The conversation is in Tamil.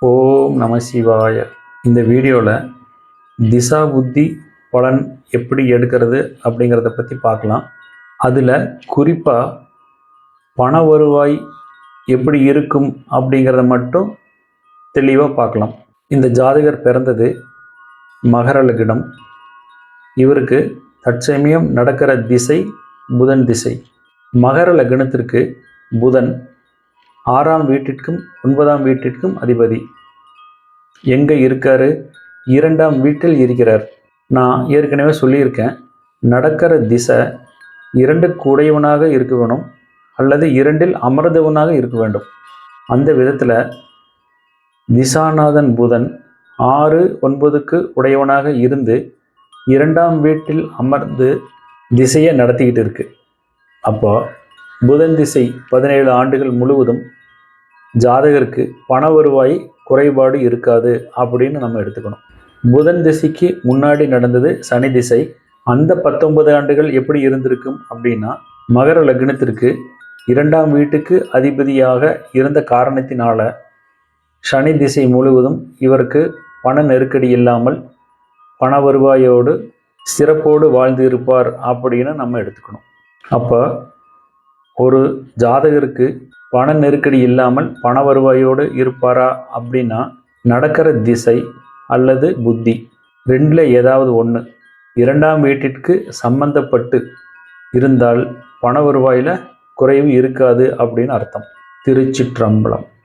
ஓம் நம சிவாய. இந்த வீடியோவில் திசா புத்தி பலன் எப்படி எடுக்கிறது அப்படிங்கிறத பற்றி பார்க்கலாம். அதில் குறிப்பாக பண வருவாய் எப்படி இருக்கும் அப்படிங்கிறத மட்டும் தெளிவாக பார்க்கலாம். இந்த ஜாதகர் பிறந்தது மகர லக்னம். இவருக்கு தற்சமயம் நடக்கிற திசை புதன் திசை. மகர லக்னத்திற்கு புதன் 6ஆம் வீட்டிற்கும் 9ஆம் வீட்டிற்கும் அதிபதி. எங்கே இருக்காரு? 2ஆம் வீட்டில் இருக்கிறார். நான் ஏற்கனவே சொல்லியிருக்கேன், நடக்கிற திசை 2க்கு உடையவனாக இருக்க வேணும், அல்லது 2இல் அமர்ந்தவனாக இருக்க வேண்டும். அந்த விதத்தில் திசாநாதன் புதன் 6, 9க்கு உடையவனாக இருந்து 2ஆம் வீட்டில் அமர்ந்து திசையை நடத்திக்கிட்டு இருக்கு. அப்போ புதன் திசை 17 ஆண்டுகள் முழுவதும் ஜாதகருக்கு பண வருவாய் குறைபாடு இருக்காது அப்படின்னு நம்ம எடுத்துக்கணும். புதன் திசைக்கு முன்னாடி நடந்தது சனி திசை. அந்த 19 ஆண்டுகள் எப்படி இருந்திருக்கும் அப்படின்னா, மகர லக்னத்திற்கு 2ஆம் வீட்டுக்கு அதிபதியாக இருந்த காரணத்தினால சனி திசை முழுவதும் இவருக்கு பண நெருக்கடி இல்லாமல் பண வருவாயோடு சிறப்போடு வாழ்ந்து இருப்பார் அப்படின்னு நம்ம எடுத்துக்கணும். அப்போ ஒரு ஜாதகருக்கு பண நெருக்கடி இல்லாமல் பண வருவாயோடு இருப்பாரா அப்படின்னா, நடக்கிற திசை அல்லது புத்தி 2ல் ஏதாவது ஒன்று 2ஆம் வீட்டிற்கு சம்பந்தப்பட்டு இருந்தால் பண வருவாயில் குறைவு இருக்காது அப்படின்னு அர்த்தம். திருச்சிற்றம்பலம்.